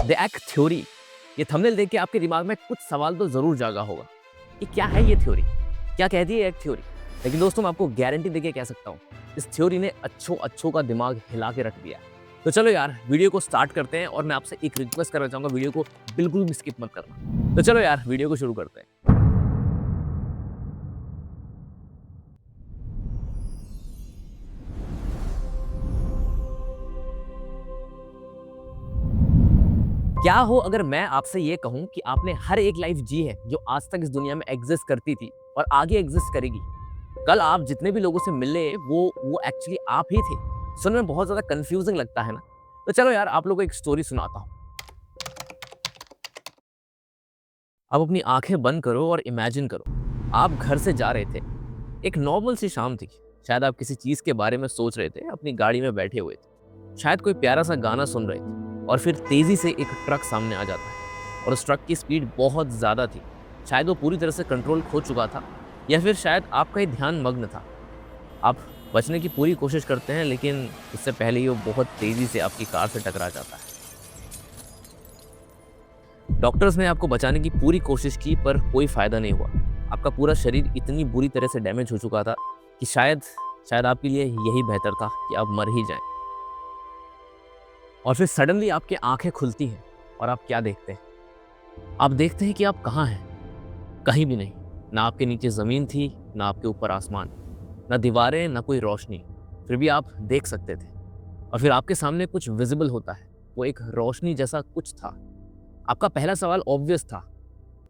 The act theory. ये thumbnail देख के आपके दिमाग में कुछ सवाल तो जरूर जागा होगा कि क्या है ये थ्योरी, क्या कहती है एक्ट थ्योरी। लेकिन दोस्तों मैं आपको गारंटी देके कह सकता हूँ, इस थ्योरी ने अच्छों अच्छों का दिमाग हिला के रख दिया है। तो चलो यार वीडियो को स्टार्ट करते हैं और मैं आपसे एक रिक्वेस्ट करना चाहूंगा, वीडियो को बिल्कुल भी स्किप मत करना। तो चलो यार वीडियो को शुरू करते हैं। क्या हो अगर मैं आपसे ये कहूं कि आपने हर एक लाइफ जी है जो आज तक इस दुनिया में एग्जिस्ट करती थी और आगे एग्जिस्ट करेगी। कल आप जितने भी लोगों से मिले वो एक्चुअली आप ही थे। सुनने में बहुत ज्यादा कंफ्यूजिंग लगता है ना। तो चलो यार आप लोगों को एक स्टोरी सुनाता हूँ। अब अपनी आंखें बंद करो और इमेजिन करो, आप घर से जा रहे थे। एक नॉर्मल सी शाम थी। शायद आप किसी चीज के बारे में सोच रहे थे, अपनी गाड़ी में बैठे हुए थे। शायद कोई प्यारा सा गाना सुन रहे थे और फिर तेजी से एक ट्रक सामने आ जाता है और उस ट्रक की स्पीड बहुत ज्यादा थी। शायद वो पूरी तरह से कंट्रोल खो चुका था या फिर शायद आपका ही ध्यान मग्न था। आप बचने की पूरी कोशिश करते हैं लेकिन उससे पहले ही वो बहुत तेजी से आपकी कार से टकरा जाता है। डॉक्टर्स ने आपको बचाने की पूरी कोशिश की पर कोई फायदा नहीं हुआ। आपका पूरा शरीर इतनी बुरी तरह से डैमेज हो चुका था कि शायद शायद आपके लिए यही बेहतर था कि आप मर ही जाएं। और फिर सडनली आपकी आंखें खुलती हैं और आप क्या देखते हैं? आप देखते हैं कि आप कहाँ हैं। कहीं भी नहीं। ना आपके नीचे जमीन थी, ना आपके ऊपर आसमान, ना दीवारें, ना कोई रोशनी। फिर भी आप देख सकते थे। और फिर आपके सामने कुछ विजिबल होता है। वो एक रोशनी जैसा कुछ था। आपका पहला सवाल ऑब्वियस था,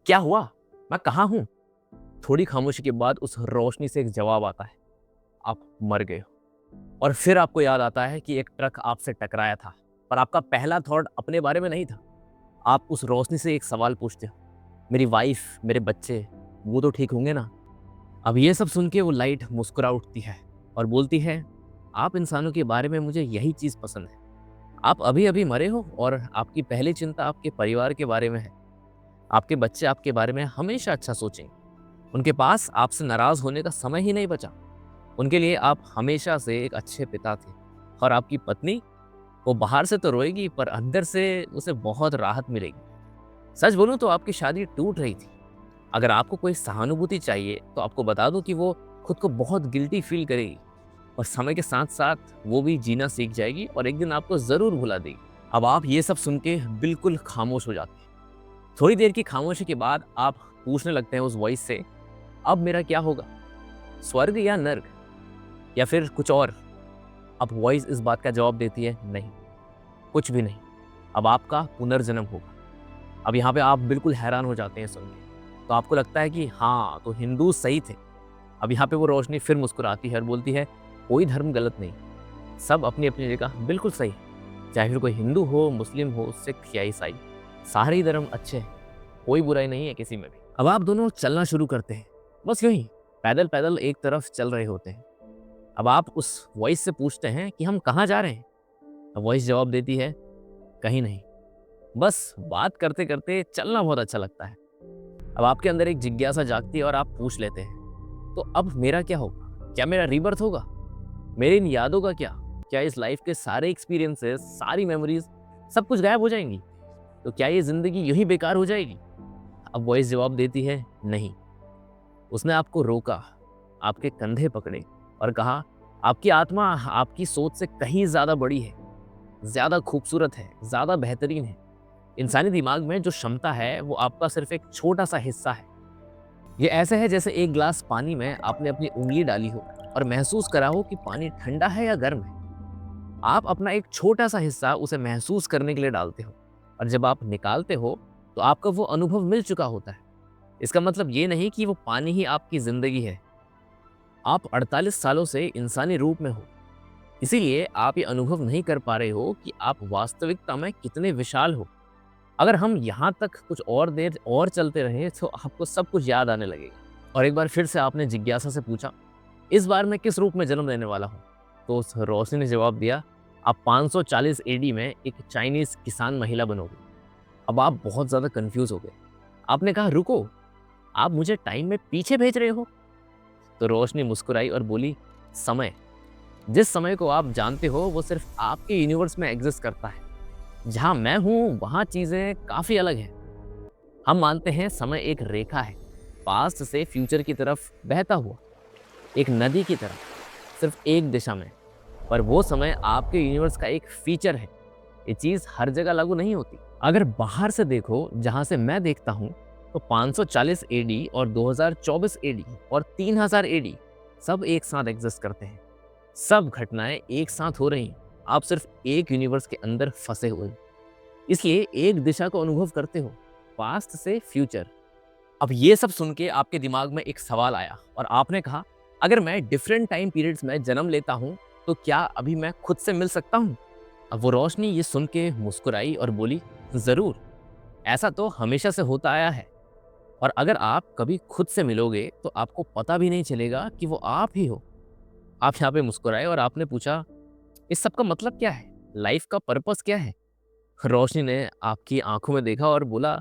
क्या हुआ, मैं कहाँ हूं? थोड़ी खामोशी के बाद उस रोशनी से एक जवाब आता है, आप मर गए हो। और फिर आपको याद आता है कि एक ट्रक आपसे टकराया था। पर आपका पहला थॉट अपने बारे में नहीं था। आप उस रोशनी से एक सवाल पूछते हो, मेरी वाइफ, मेरे बच्चे, वो तो ठीक होंगे ना? अब ये सब सुन के वो लाइट मुस्कुरा उठती है और बोलती है, आप इंसानों के बारे में मुझे यही चीज पसंद है। आप अभी अभी मरे हो और आपकी पहली चिंता आपके परिवार के बारे में है। आपके बच्चे आपके बारे में हमेशा अच्छा सोचेंगे। उनके पास आपसे नाराज होने का समय ही नहीं बचा। उनके लिए आप हमेशा से एक अच्छे पिता थे। और आपकी पत्नी, वो बाहर से तो रोएगी पर अंदर से उसे बहुत राहत मिलेगी। सच बोलूं तो आपकी शादी टूट रही थी। अगर आपको कोई सहानुभूति चाहिए तो आपको बता दूं कि वो खुद को बहुत गिल्टी फील करेगी और समय के साथ साथ वो भी जीना सीख जाएगी और एक दिन आपको जरूर भुला देगी। अब आप ये सब सुन के बिल्कुल खामोश हो जाते हैं। थोड़ी देर की खामोशी के बाद आप पूछने लगते हैं उस वॉइस से, अब मेरा क्या होगा, स्वर्ग या नर्क या फिर कुछ और? अब वॉइस इस बात का जवाब देती है, नहीं, कुछ भी नहीं। अब आपका पुनर्जन्म होगा। अब यहाँ पे आप बिल्कुल हैरान हो जाते हैं सुन के। तो आपको लगता है कि हाँ, तो हिंदू सही थे। अब यहाँ पे वो रोशनी फिर मुस्कुराती है और बोलती है, कोई धर्म गलत नहीं, सब अपनी अपनी जगह बिल्कुल सही है। चाहे फिर कोई हिंदू हो, मुस्लिम हो, सिख या ईसाई, सारे ही धर्म अच्छे हैं। कोई बुराई नहीं है किसी में भी। अब आप दोनों चलना शुरू करते हैं, बस यूं ही पैदल पैदल एक तरफ चल रहे होते हैं। अब आप उस वॉइस से पूछते हैं कि हम कहाँ जा रहे हैं? अब वॉइस जवाब देती है, कहीं नहीं, बस बात करते करते चलना बहुत अच्छा लगता है। अब आपके अंदर एक जिज्ञासा जागती है और आप पूछ लेते हैं, तो अब मेरा क्या होगा? क्या मेरा रीबर्थ होगा? मेरी इन यादों का क्या? क्या इस लाइफ के सारे एक्सपीरियंसेस, सारी मेमोरीज, सब कुछ गायब हो जाएंगी? तो क्या ये जिंदगी यूं ही बेकार हो जाएगी? अब वॉइस जवाब देती है, नहीं। उसने आपको रोका, आपके कंधे पकड़े और कहा, आपकी आत्मा आपकी सोच से कहीं ज्यादा बड़ी है, ज्यादा खूबसूरत है, ज्यादा बेहतरीन है। इंसानी दिमाग में जो क्षमता है वो आपका सिर्फ एक छोटा सा हिस्सा है। ये ऐसे है जैसे एक ग्लास पानी में आपने अपनी उंगली डाली हो और महसूस करा हो कि पानी ठंडा है या गर्म है। आप अपना एक छोटा सा हिस्सा उसे महसूस करने के लिए डालते हो और जब आप निकालते हो तो आपको वो अनुभव मिल चुका होता है। इसका मतलब ये नहीं कि वो पानी ही आपकी जिंदगी है। आप 48 सालों से इंसानी रूप में हो, इसीलिए आप ये अनुभव नहीं कर पा रहे हो कि आप वास्तविकता में कितने विशाल हो। अगर हम यहाँ तक कुछ और देर और चलते रहे तो आपको सब कुछ याद आने लगेगा। और एक बार फिर से आपने जिज्ञासा से पूछा, इस बार मैं किस रूप में जन्म लेने वाला हूँ? तो उस रोशनी ने जवाब दिया, आप 540 एडी में एक चाइनीज किसान महिला बनोगे। अब आप बहुत ज्यादा कंफ्यूज हो गए। आपने कहा, रुको, आप मुझे टाइम में पीछे भेज रहे हो? तो रोशनी मुस्कुराई और बोली, समय, जिस समय को आप जानते हो वो सिर्फ आपके यूनिवर्स में एग्जिस्ट करता है। जहाँ मैं हूँ वहाँ चीज़ें काफ़ी अलग हैं। हम मानते हैं समय एक रेखा है, पास्ट से फ्यूचर की तरफ बहता हुआ, एक नदी की तरह, सिर्फ एक दिशा में। पर वो समय आपके यूनिवर्स का एक फीचर है। ये चीज़ हर जगह लागू नहीं होती। अगर बाहर से देखो, जहाँ से मैं देखता हूँ, तो 540 एडी और 2024 एडी और 3000 एडी सब एक साथ एग्जिस्ट करते हैं। सब घटनाएं एक साथ हो रही हैं। आप सिर्फ एक यूनिवर्स के अंदर फंसे हुए हो, इसलिए एक दिशा को अनुभव करते हो, पास्ट से फ्यूचर। अब ये सब सुन के आपके दिमाग में एक सवाल आया और आपने कहा, अगर मैं डिफरेंट टाइम पीरियड्स में जन्म लेता हूँ तो क्या अभी मैं खुद से मिल सकता हूँ? अब वो रोशनी ये सुन के मुस्कुराई और बोली, जरूर, ऐसा तो हमेशा से होता आया है। और अगर आप कभी खुद से मिलोगे तो आपको पता भी नहीं चलेगा कि वो आप ही हो। आप यहाँ पे मुस्कुराए और आपने पूछा, इस सब का मतलब क्या है? लाइफ का पर्पस क्या है? रोशनी ने आपकी आंखों में देखा और बोला,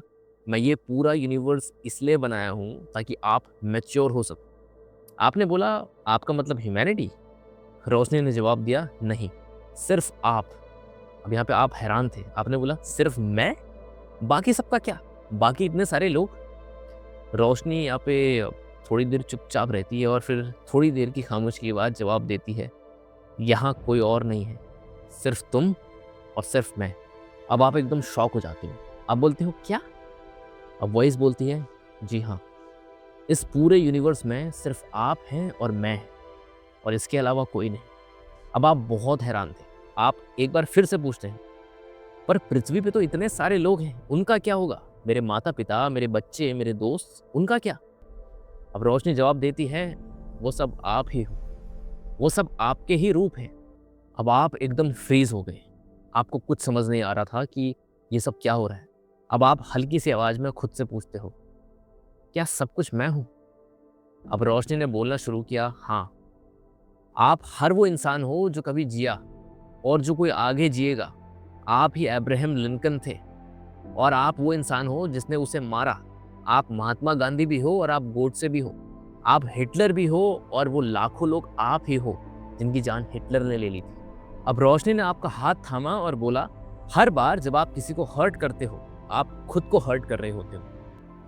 मैं ये पूरा यूनिवर्स इसलिए बनाया हूँ ताकि आप मैच्योर हो सको। आपने बोला, आपका मतलब ह्यूमैनिटी? रोशनी ने जवाब दिया, नहीं, सिर्फ आप। अब यहाँ पे आप हैरान थे। आपने बोला, सिर्फ मैं? बाकी सबका क्या? बाकी इतने सारे लोग? रोशनी यहाँ पे थोड़ी देर चुपचाप रहती है और फिर थोड़ी देर की खामोशी के बाद जवाब देती है, यहाँ कोई और नहीं है, सिर्फ तुम और सिर्फ मैं। अब आप एकदम शॉक हो जाते हो। आप बोलते हो, क्या? अब वॉइस बोलती है, जी हाँ, इस पूरे यूनिवर्स में सिर्फ आप हैं और मैं, और इसके अलावा कोई नहीं। अब आप बहुत हैरान थे। आप एक बार फिर से पूछते हैं, पर पृथ्वी पे तो इतने सारे लोग हैं, उनका क्या होगा? मेरे माता पिता, मेरे बच्चे, मेरे दोस्त, उनका क्या? अब रोशनी जवाब देती है, वो सब आप ही हो, वो सब आपके ही रूप हैं। अब आप एकदम फ्रीज हो गए। आपको कुछ समझ नहीं आ रहा था कि ये सब क्या हो रहा है। अब आप हल्की सी आवाज में खुद से पूछते हो, क्या सब कुछ मैं हूं? अब रोशनी ने बोलना शुरू किया, हाँ, आप हर वो इंसान हो जो कभी जिया और जो कोई आगे जिएगा। आप ही अब्राहम लिंकन थे और आप वो इंसान हो जिसने उसे मारा। आप महात्मा गांधी भी हो और आप गोडसे भी हो। आप हिटलर भी हो और वो लाखों लोग आप ही हो जिनकी जान हिटलर ने ले ली थी। अब रोशनी ने आपका हाथ थामा और बोला, हर बार जब आप किसी को हर्ट करते हो, आप खुद को हर्ट कर रहे होते हो।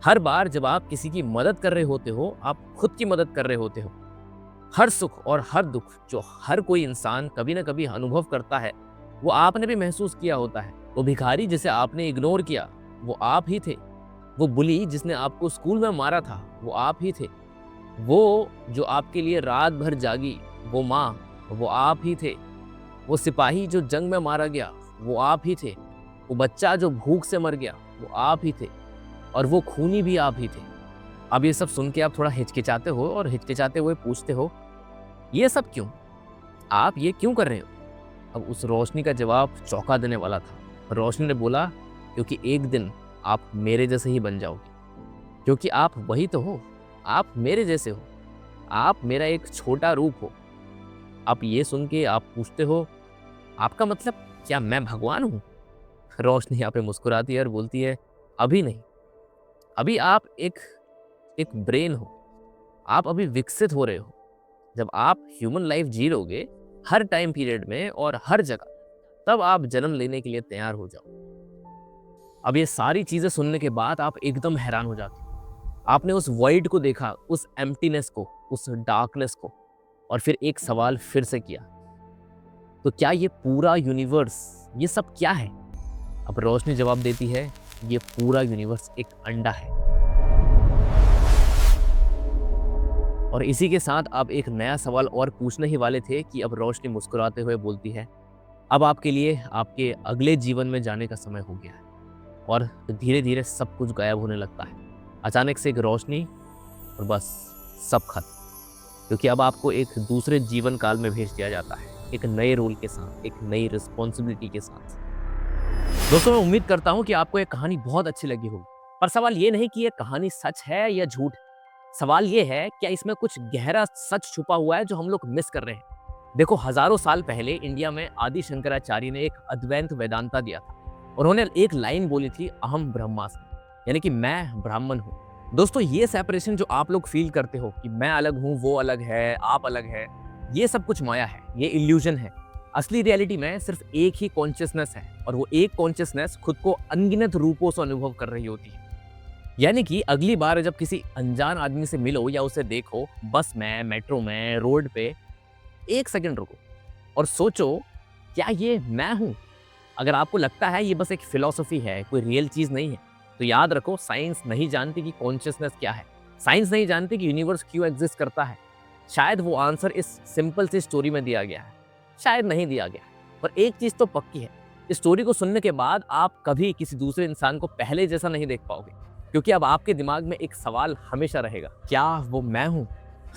हर बार जब आप किसी की मदद कर रहे होते हो, आप खुद की मदद कर रहे होते हो। हर सुख और हर दुख जो हर कोई इंसान कभी ना कभी अनुभव करता है, वो आपने भी महसूस किया होता है। वो भिखारी जिसे आपने इग्नोर किया, वो आप ही थे। वो बुली जिसने आपको स्कूल में मारा था, वो आप ही थे। वो जो आपके लिए रात भर जागी, वो माँ, वो आप ही थे। वो सिपाही जो जंग में मारा गया, वो आप ही थे। वो बच्चा जो भूख से मर गया, वो आप ही थे। और वो खूनी भी आप ही थे। अब ये सब सुन के आप थोड़ा हिचकिचाते हो और हिचकिचाते हुए पूछते हो, ये सब क्यों? आप ये क्यों कर रहे हो? अब उस रोशनी का जवाब चौंका देने वाला था। रोशनी ने बोला, क्योंकि एक दिन आप मेरे जैसे ही बन जाओगे। क्योंकि आप वही तो हो, आप मेरे जैसे हो। आप मेरा एक छोटा रूप हो। अब ये सुन के आप पूछते हो, आपका मतलब क्या मैं भगवान हूँ? रोशनी यहाँ पे मुस्कुराती है और बोलती है, अभी नहीं। अभी आप एक ब्रेन हो। आप अभी विकसित हो रहे हो। जब आप ह्यूमन लाइफ जी लोगे हर टाइम पीरियड में और हर जगह, तब आप जन्म लेने के लिए तैयार हो जाओ। अब ये सारी चीजें सुनने के बाद आप एकदम हैरान हो जाते हो। आपने उस वॉइड को देखा, उस एम्प्टीनेस को, उस डार्कनेस को, और फिर एक सवाल फिर से किया, तो क्या ये पूरा यूनिवर्स, ये सब क्या है? अब रोशनी जवाब देती है, ये पूरा यूनिवर्स एक अंडा है। और इसी के साथ आप एक नया सवाल और पूछने ही वाले थे कि अब रोशनी मुस्कुराते हुए बोलती है, अब आपके लिए आपके अगले जीवन में जाने का समय हो गया है। और धीरे धीरे सब कुछ गायब होने लगता है। अचानक से एक रोशनी और बस सब खत्म। क्योंकि अब आपको एक दूसरे जीवन काल में भेज दिया जाता है, एक नए रोल के साथ, एक नई रिस्पॉन्सिबिलिटी के साथ। दोस्तों, मैं उम्मीद करता हूँ कि आपको ये कहानी बहुत अच्छी लगी होगी। पर सवाल ये नहीं कि ये कहानी सच है या झूठ। सवाल ये है, क्या इसमें कुछ गहरा सच छुपा हुआ है जो हम लोग मिस कर रहे हैं। देखो, हजारों साल पहले इंडिया में आदि शंकराचार्य ने एक अद्वैत वेदांता दिया था। उन्होंने एक लाइन बोली थी, अहम ब्रह्मास्मि, यानी कि मैं ब्राह्मण हूँ। दोस्तों, ये सेपरेशन जो आप लोग फील करते हो कि मैं अलग हूँ, वो अलग है, आप अलग है, ये सब कुछ माया है, ये इल्यूजन है। असली रियलिटी में सिर्फ एक ही कॉन्शियसनेस है और वो एक कॉन्शियसनेस खुद को अनगिनत रूपों से अनुभव कर रही होती है। यानी कि अगली बार जब किसी अनजान आदमी से मिलो या उसे देखो, बस में, मेट्रो में, रोड पे, एक सेकंड रुको और सोचो, क्या ये मैं हूं? अगर आपको लगता है ये बस एक फिलॉसफी है, कोई रियल चीज नहीं है, तो याद रखो, साइंस नहीं जानती कि कॉन्शियसनेस क्या है। साइंस नहीं जानती कि यूनिवर्स क्यों एग्जिस्ट करता है। शायद वो आंसर इस सिंपल सी स्टोरी में दिया गया है, शायद नहीं दिया गया। पर एक चीज तो पक्की है, इस स्टोरी को सुनने के बाद आप कभी किसी दूसरे इंसान को पहले जैसा नहीं देख पाओगे, क्योंकि अब आपके दिमाग में एक सवाल हमेशा रहेगा, क्या वो मैं हूं?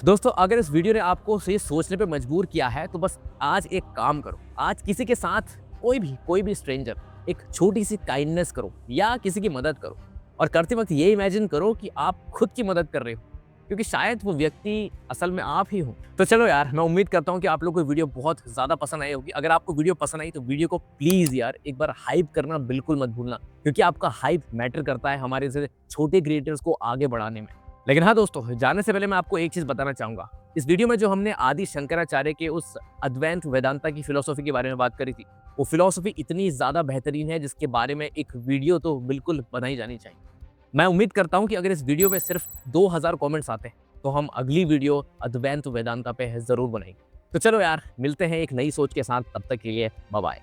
दोस्तों, अगर इस वीडियो ने आपको ये सोचने पे मजबूर किया है, तो बस आज एक काम करो। आज किसी के साथ कोई भी स्ट्रेंजर एक छोटी सी काइंडनेस करो या किसी की मदद करो, और करते वक्त ये इमेजिन करो कि आप खुद की मदद कर रहे हो, क्योंकि शायद वो व्यक्ति असल में आप ही हो। तो चलो यार, मैं उम्मीद करता हूँ कि आप लोगों को वीडियो बहुत ज़्यादा पसंद आई होगी। अगर आपको वीडियो पसंद आई तो वीडियो को प्लीज़ यार एक बार हाइप करना बिल्कुल मत भूलना, क्योंकि आपका हाइप मैटर करता है हमारे जैसे छोटे क्रिएटर्स को आगे बढ़ाने में। लेकिन हाँ दोस्तों, जाने से पहले मैं आपको एक चीज़ बताना चाहूँगा। इस वीडियो में जो हमने आदि शंकराचार्य के उस अद्वैत वेदांता की फिलॉसफी के बारे में बात करी थी, वो फिलॉसफी इतनी ज़्यादा बेहतरीन है जिसके बारे में एक वीडियो तो बिल्कुल बनाई जानी चाहिए। मैं उम्मीद करता हूँ कि अगर इस वीडियो पे सिर्फ 2000 कमेंट्स आते हैं तो हम अगली वीडियो अद्वैत वेदांता पे ज़रूर बनाएंगे। तो चलो यार, मिलते हैं एक नई सोच के साथ, तब तक के लिए बाय बाय।